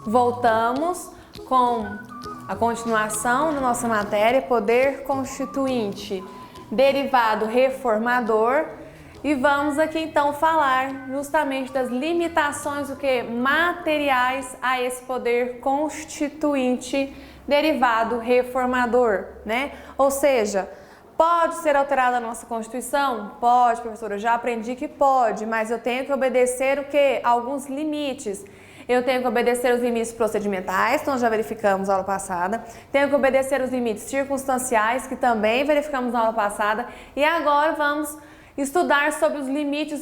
Voltamos com a continuação da nossa matéria, poder constituinte, derivado reformador, e vamos aqui então falar justamente das limitações materiais a esse poder constituinte derivado reformador, né? Ou seja, pode ser alterada a nossa Constituição? Pode, professora, eu já aprendi que pode, mas eu tenho que obedecer alguns limites. Eu tenho que obedecer os limites procedimentais, que nós já verificamos na aula passada. Tenho que obedecer os limites circunstanciais, que também verificamos na aula passada. E agora vamos estudar sobre os limites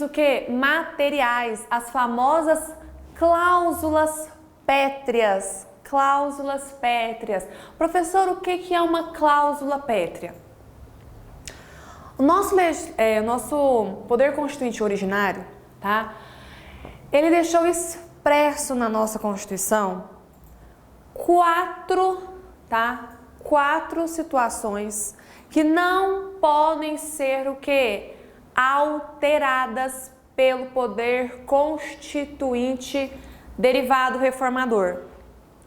materiais, as famosas cláusulas pétreas. Cláusulas pétreas. Professor, o que é uma cláusula pétrea? O nosso poder constituinte originário, tá? Ele deixou expresso na nossa Constituição quatro situações que não podem ser alteradas pelo poder constituinte derivado reformador.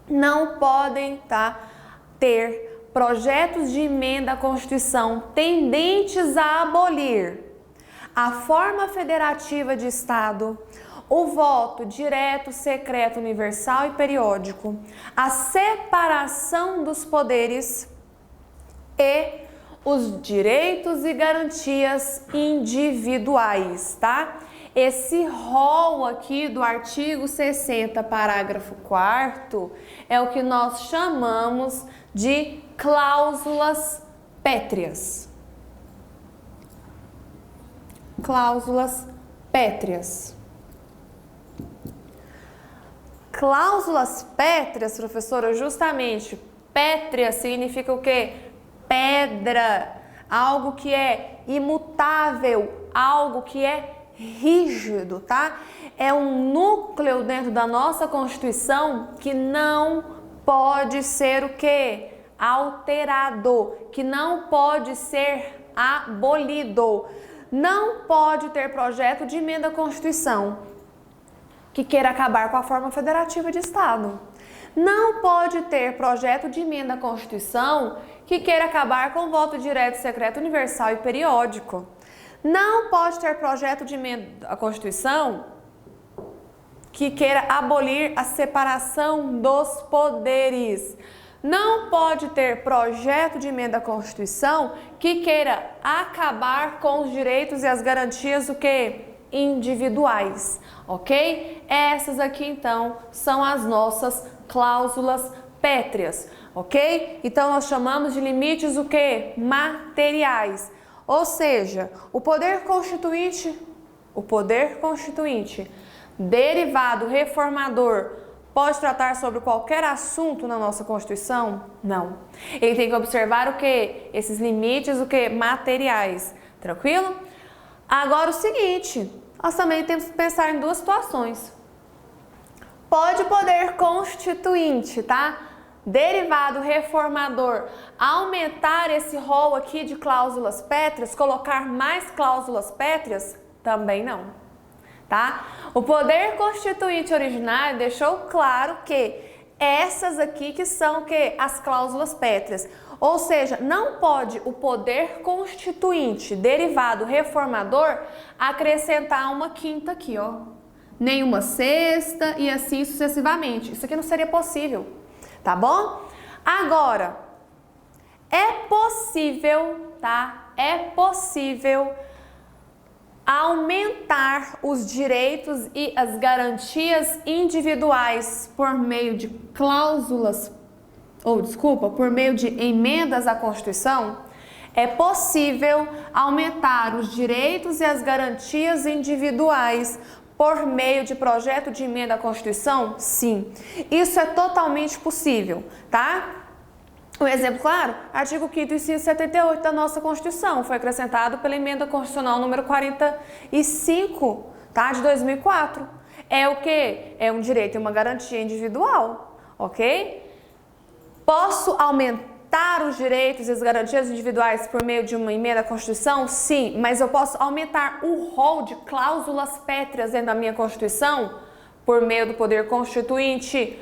Não podem ter projetos de emenda à Constituição tendentes a abolir a forma federativa de Estado, o voto direto, secreto, universal e periódico, a separação dos poderes e os direitos e garantias individuais, tá? Esse rol aqui do artigo 60, parágrafo 4º, é o que nós chamamos de cláusulas pétreas. Cláusulas pétreas. Cláusulas pétreas, professora, justamente, pétrea significa o quê? Pedra, algo que é imutável, algo que é rígido, tá? É um núcleo dentro da nossa Constituição que não pode ser alterado, que não pode ser abolido. Não pode ter projeto de emenda à Constituição que queira acabar com a forma federativa de Estado. Não pode ter projeto de emenda à Constituição que queira acabar com o voto direto, secreto, universal e periódico. Não pode ter projeto de emenda à Constituição que queira abolir a separação dos poderes. Não pode ter projeto de emenda à Constituição que queira acabar com os direitos e as garantias individuais, ok? Essas aqui então são as nossas cláusulas pétreas, ok? Então nós chamamos de limites materiais. Ou seja, o poder constituinte derivado reformador pode tratar sobre qualquer assunto na nossa Constituição? Não. Ele tem que observar esses limites materiais. Tranquilo? Agora o seguinte, nós também temos que pensar em duas situações. Pode o poder constituinte, derivado reformador, aumentar esse rol aqui de cláusulas pétreas, colocar mais cláusulas pétreas? Também não, tá? O poder constituinte originário deixou claro que essas aqui que são as cláusulas pétreas. Ou seja, não pode o poder constituinte derivado reformador acrescentar uma quinta aqui, nem uma sexta e assim sucessivamente. Isso aqui não seria possível. Tá bom? Agora, é possível aumentar os direitos e as garantias individuais por meio de por meio de emendas à Constituição? É possível aumentar os direitos e as garantias individuais por meio de projeto de emenda à Constituição? Sim, isso é totalmente possível, tá? Um exemplo claro, artigo 5º, inciso 78 da nossa Constituição, foi acrescentado pela emenda constitucional número 45, de 2004. É o quê? É um direito e uma garantia individual, ok? Posso aumentar os direitos e as garantias individuais por meio de uma emenda à Constituição? Sim, mas eu posso aumentar o rol de cláusulas pétreas dentro da minha Constituição por meio do poder constituinte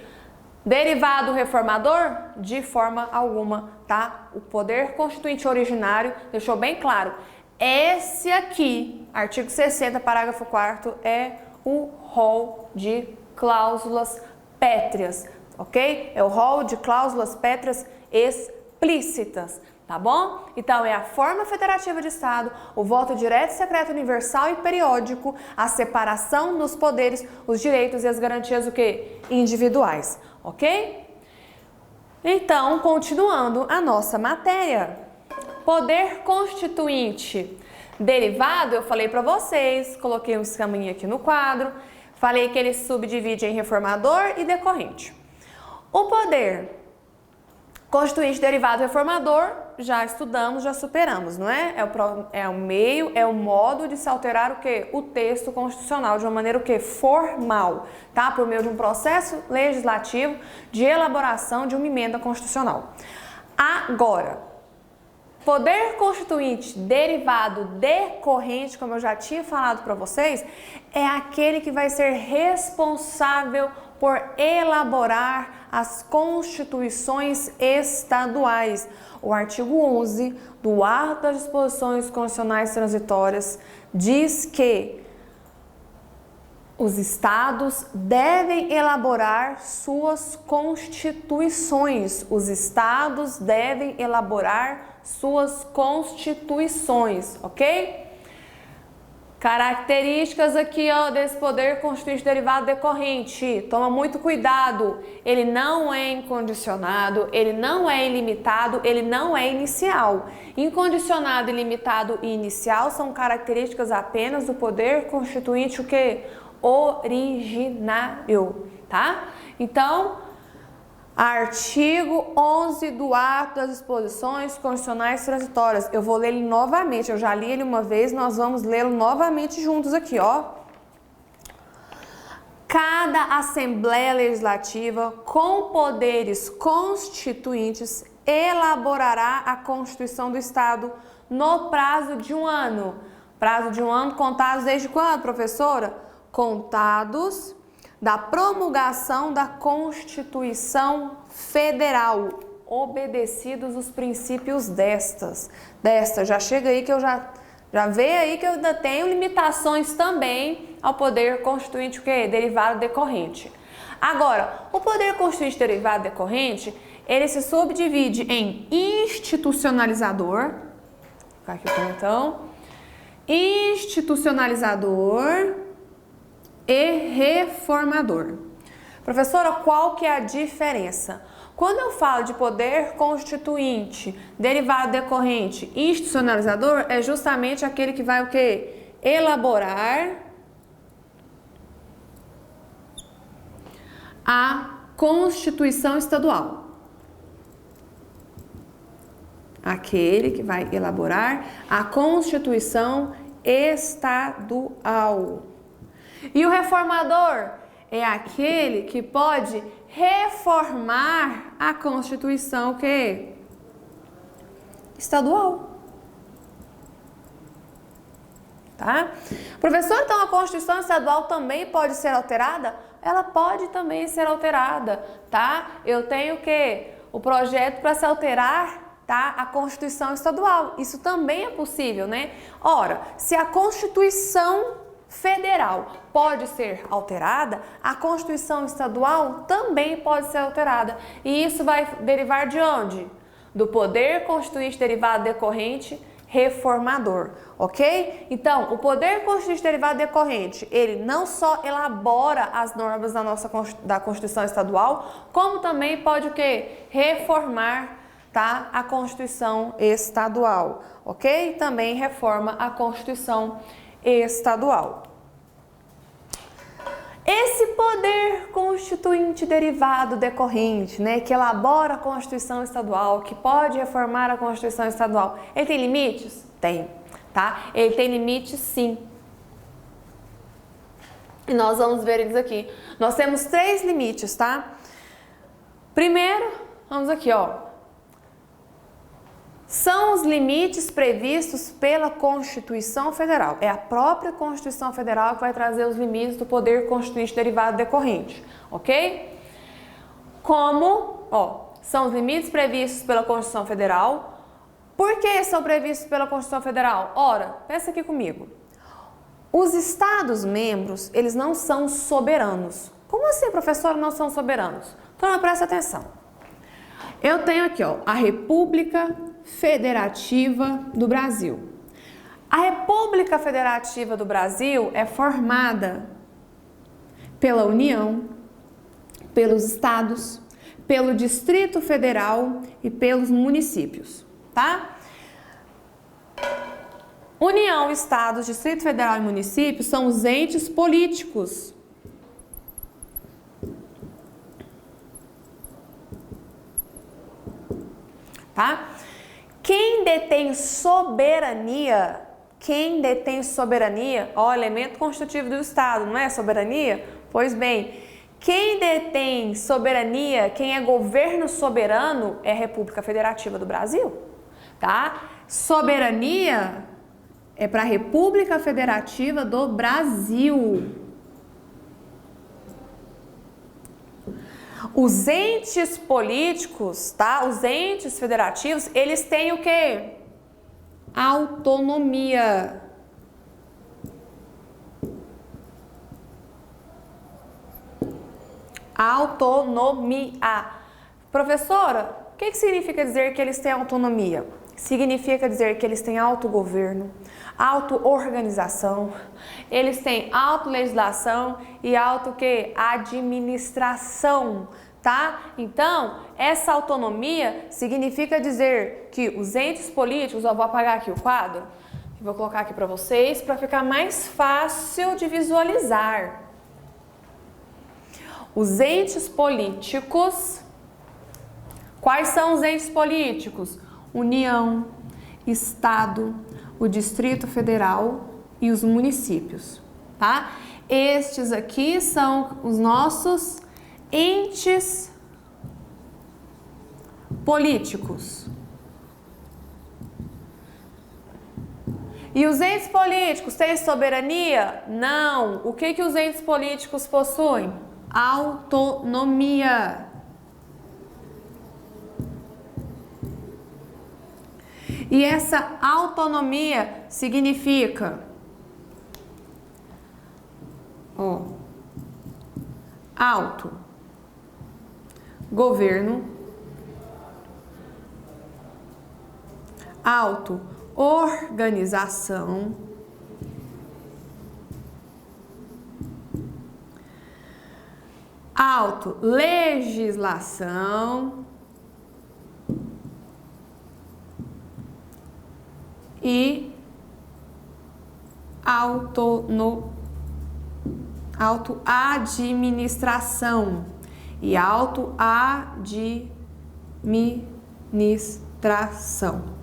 Derivado reformador? De forma alguma, tá? O poder constituinte originário deixou bem claro. Esse aqui, artigo 60, parágrafo 4º, é o rol de cláusulas pétreas, ok? É o rol de cláusulas pétreas explícitas, tá bom? Então, é a forma federativa de Estado, o voto direto, secreto, universal e periódico, a separação nos poderes, os direitos e as garantias o quê? Individuais, ok? Então, continuando a nossa matéria. Poder constituinte derivado, eu falei para vocês, coloquei um esqueminha aqui no quadro, falei que ele se subdivide em reformador e decorrente. O poder constituinte derivado reformador, já estudamos, já superamos, não é? É o meio, é o modo de se alterar o quê? O texto constitucional de uma maneira o quê? Formal, tá? Por meio de um processo legislativo de elaboração de uma emenda constitucional. Agora, poder constituinte derivado decorrente, como eu já tinha falado para vocês, é aquele que vai ser responsável por elaborar as constituições estaduais. O artigo 11 do Ato das Disposições Constitucionais Transitórias diz que os estados devem elaborar suas constituições. Os estados devem elaborar suas constituições, ok? Características aqui, ó, desse poder constituinte derivado decorrente. Toma muito cuidado. Ele não é incondicionado, ele não é ilimitado, ele não é inicial. Incondicionado, ilimitado e inicial são características apenas do poder constituinte o quê? Originário, tá? Então, artigo 11 do Ato das Disposições Constitucionais Transitórias. Eu vou ler ele novamente, eu já li ele uma vez, nós vamos lê-lo novamente juntos aqui, ó. Cada Assembleia Legislativa com poderes constituintes elaborará a Constituição do Estado no prazo de um ano. Prazo de um ano contados desde quando, professora? Contados da promulgação da Constituição Federal, obedecidos os princípios desta. Já chega aí que eu já vê aí que eu ainda tenho limitações também ao poder constituinte o quê? Derivado decorrente. Agora, o poder constituinte derivado decorrente, ele se subdivide em institucionalizador, vou colocar aqui o então, institucionalizador e reformador. Professora, qual que é a diferença? Quando eu falo de poder constituinte, derivado decorrente, institucionalizador, é justamente aquele que vai o quê? Elaborar a Constituição Estadual. Aquele que vai elaborar a Constituição Estadual. E o reformador é aquele que pode reformar a Constituição que estadual. Tá? Professor, então a Constituição Estadual também pode ser alterada? Ela pode também ser alterada, tá? Eu tenho o quê? O projeto para se alterar, tá? A Constituição Estadual. Isso também é possível, né? Ora, se a Constituição Federal pode ser alterada, a Constituição Estadual também pode ser alterada. E isso vai derivar de onde? Do poder constituinte derivado decorrente reformador, ok? Então, o poder constituinte derivado decorrente, ele não só elabora as normas da Constituição Estadual, como também pode o quê? Reformar, tá? A Constituição Estadual, ok? Também reforma a Constituição Estadual. Esse poder constituinte derivado decorrente, né, que elabora a Constituição Estadual, que pode reformar a Constituição Estadual, ele tem limites? Tem, tá? Ele tem limites, sim. E nós vamos ver eles aqui. Nós temos 3 limites, tá? Primeiro, vamos aqui, ó. São os limites previstos pela Constituição Federal. É a própria Constituição Federal que vai trazer os limites do poder constituinte derivado decorrente, ok? como, são os limites previstos pela Constituição Federal. Por que são previstos pela Constituição Federal? Ora, pensa aqui comigo. Os Estados-membros, eles não são soberanos. Como assim, professora, não são soberanos? Então, presta atenção. Eu tenho aqui, a República Federativa do Brasil. A República Federativa do Brasil é formada pela União, pelos estados, pelo Distrito Federal e pelos municípios, tá? União, estados, Distrito Federal e municípios são os entes políticos. Tá? Quem detém soberania, elemento constitutivo do Estado, não é soberania? Pois bem, quem detém soberania, quem é governo soberano é a República Federativa do Brasil, tá? Soberania é para a República Federativa do Brasil. Os entes políticos, tá? Os entes federativos, eles têm o quê? Autonomia. Autonomia. Professora, o que significa dizer que eles têm autonomia? Significa dizer que eles têm autogoverno, auto-organização, eles têm autolegislação e administração, tá? Então, essa autonomia significa dizer que os entes políticos, vou apagar aqui o quadro, e vou colocar aqui para vocês, para ficar mais fácil de visualizar. Os entes políticos, quais são os entes políticos? União, Estado, o Distrito Federal e os municípios, tá? Estes aqui são os nossos entes políticos. E os entes políticos têm soberania? Não. O que os entes políticos possuem? Autonomia. E essa autonomia significa governo, auto-organização, auto-legislação e auto-administração e auto-administração.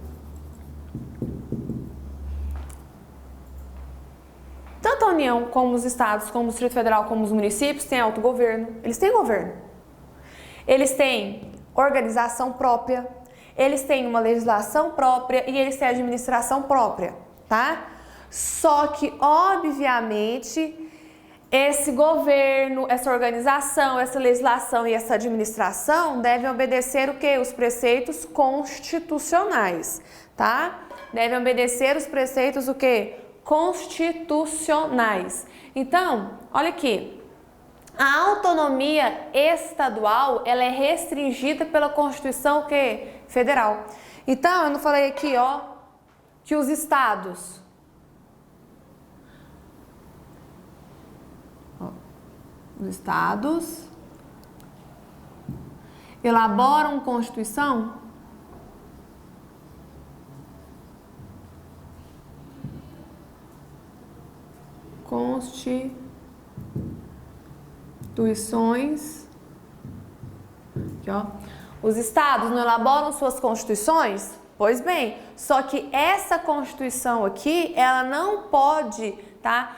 Tanto a União, como os estados, como o Distrito Federal, como os municípios têm autogoverno. Eles têm governo. Eles têm organização própria. Eles têm uma legislação própria e eles têm administração própria, tá? Só que, obviamente, esse governo, essa organização, essa legislação e essa administração devem obedecer o quê? Os preceitos constitucionais, tá? Devem obedecer os preceitos o quê? Constitucionais. Então, olha aqui. A autonomia estadual, ela é restringida pela Constituição o quê? Federal. Então, eu não falei aqui, que os estados elaboram Constituição? Constituições. Aqui, Os estados não elaboram suas constituições? Pois bem, só que essa Constituição aqui, ela não pode, tá?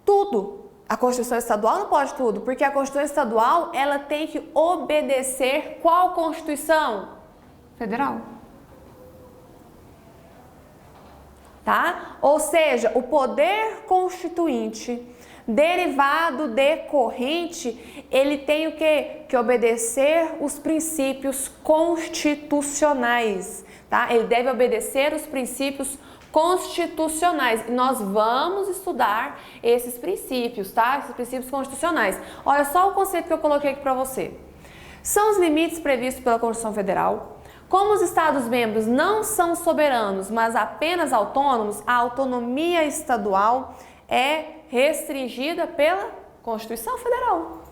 Tudo. A Constituição estadual não pode tudo, porque a Constituição estadual, ela tem que obedecer qual Constituição? Federal. Tá? Ou seja, o poder constituinte derivado decorrente, ele tem o quê? Que obedecer os princípios constitucionais, tá? Ele deve obedecer os princípios constitucionais. E nós vamos estudar esses princípios, tá? Esses princípios constitucionais. Olha só o conceito que eu coloquei aqui para você. São os limites previstos pela Constituição Federal. Como os Estados-membros não são soberanos, mas apenas autônomos, a autonomia estadual é restringida pela Constituição Federal.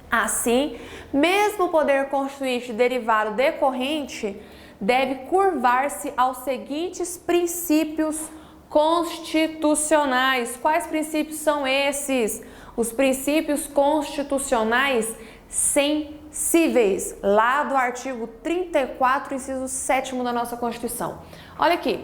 Assim, mesmo o poder constituinte derivado decorrente deve curvar-se aos seguintes princípios constitucionais. Quais princípios são esses? Os princípios constitucionais sensíveis, lá do artigo 34, inciso 7º da nossa Constituição. Olha aqui,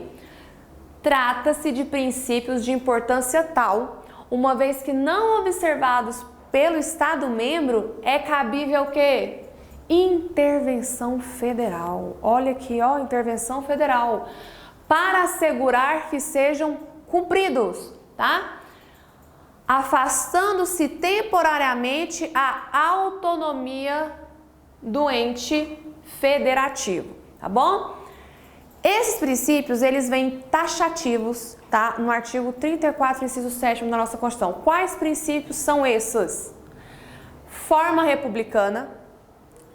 trata-se de princípios de importância tal, uma vez que não observados pelo Estado-membro, é cabível o quê? Intervenção federal. Olha aqui, ó, intervenção federal, para assegurar que sejam cumpridos, tá? Afastando-se temporariamente a autonomia do ente federativo, tá bom? Esses princípios, eles vêm taxativos, tá? No artigo 34, inciso 7º da nossa Constituição. Quais princípios são esses? Forma republicana,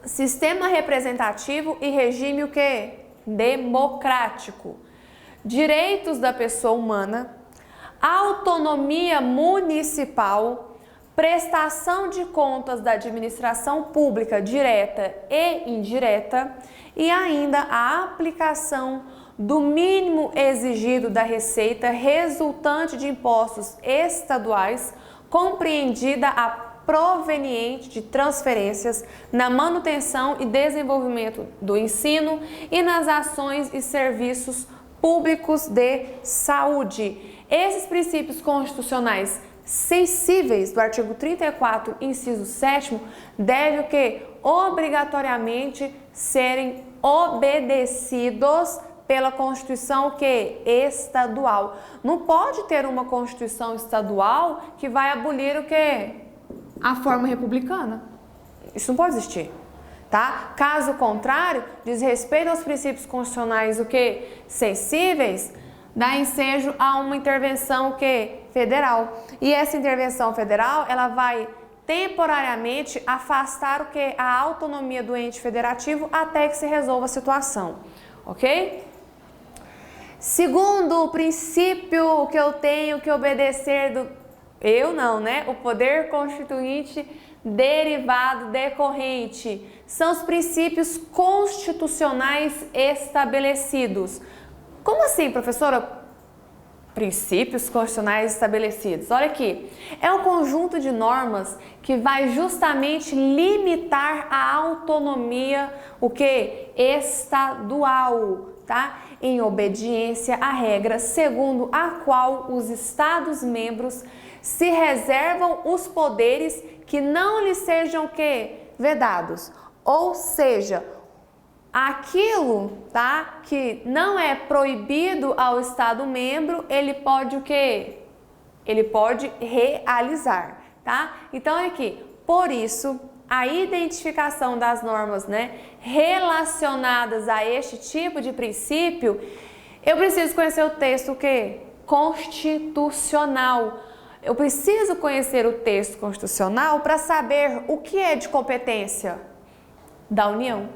sistema representativo e regime o quê? Democrático. Direitos da pessoa humana, autonomia municipal, prestação de contas da administração pública direta e indireta e ainda a aplicação do mínimo exigido da receita resultante de impostos estaduais, compreendida a proveniente de transferências na manutenção e desenvolvimento do ensino e nas ações e serviços públicos de saúde. Esses princípios constitucionais sensíveis do artigo 34, inciso 7º, devem o quê? Obrigatoriamente serem obedecidos pela Constituição que estadual. Não pode ter uma Constituição estadual que vai abolir o quê? A forma republicana. Isso não pode existir, tá? Caso contrário, diz respeito aos princípios constitucionais o quê? Sensíveis, dá ensejo a uma intervenção o quê? Federal. E essa intervenção federal, ela vai temporariamente afastar o quê? A autonomia do ente federativo até que se resolva a situação, ok? Segundo o princípio que eu tenho que obedecer o poder constituinte derivado decorrente, são os princípios constitucionais estabelecidos. Como assim, professora? Princípios constitucionais estabelecidos. Olha aqui, é um conjunto de normas que vai justamente limitar a autonomia, o que? Estadual, tá? Em obediência à regra segundo a qual os Estados-membros se reservam os poderes que não lhes sejam o que? Vedados. Ou seja, aquilo, tá, que não é proibido ao Estado-membro, ele pode o quê? Ele pode realizar, tá? Então, aqui, por isso, a identificação das normas, relacionadas a este tipo de princípio, eu preciso conhecer o texto, o quê? Constitucional. Eu preciso conhecer o texto constitucional para saber o que é de competência da União,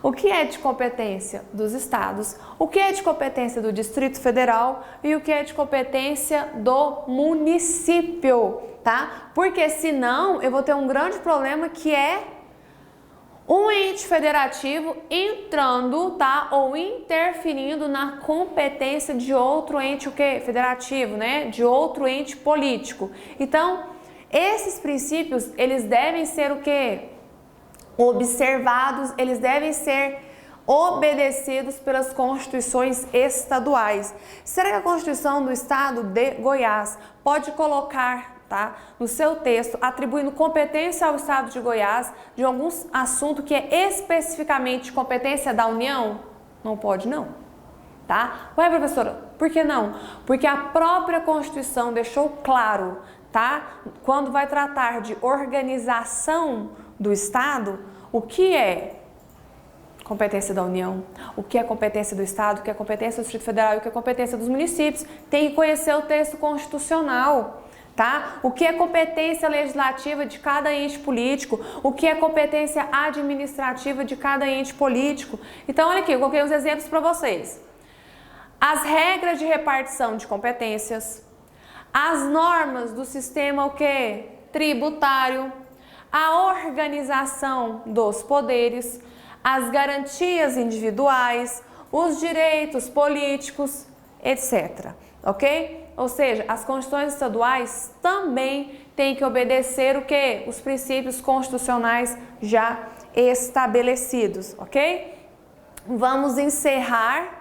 o que é de competência dos estados, o que é de competência do Distrito Federal e o que é de competência do município, tá? Porque senão eu vou ter um grande problema que é um ente federativo entrando, tá? Ou interferindo na competência de outro ente, o quê? Federativo, de outro ente político. Então, esses princípios, eles devem ser o quê? Observados, eles devem ser obedecidos pelas constituições estaduais. Será que a Constituição do Estado de Goiás pode colocar, tá, no seu texto, atribuindo competência ao Estado de Goiás de algum assunto que é especificamente competência da União? Não pode, não. Tá? Ué, professora, por que não? Porque a própria Constituição deixou claro, tá? Quando vai tratar de organização do Estado, o que é competência da União, o que é competência do Estado, o que é competência do Distrito Federal e o que é competência dos municípios. Tem que conhecer o texto constitucional, tá? O que é competência legislativa de cada ente político, o que é competência administrativa de cada ente político. Então, olha aqui, eu coloquei uns exemplos para vocês. As regras de repartição de competências, as normas do sistema o quê? Tributário, a organização dos poderes, as garantias individuais, os direitos políticos, etc. Ok? Ou seja, as constituições estaduais também têm que obedecer o quê? Os princípios constitucionais já estabelecidos, ok? Vamos encerrar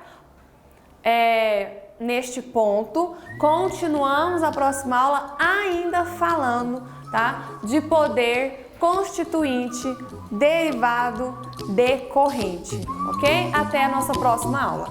neste ponto. Continuamos a próxima aula ainda falando, tá, de poder constituinte, derivado, decorrente, ok? Até a nossa próxima aula.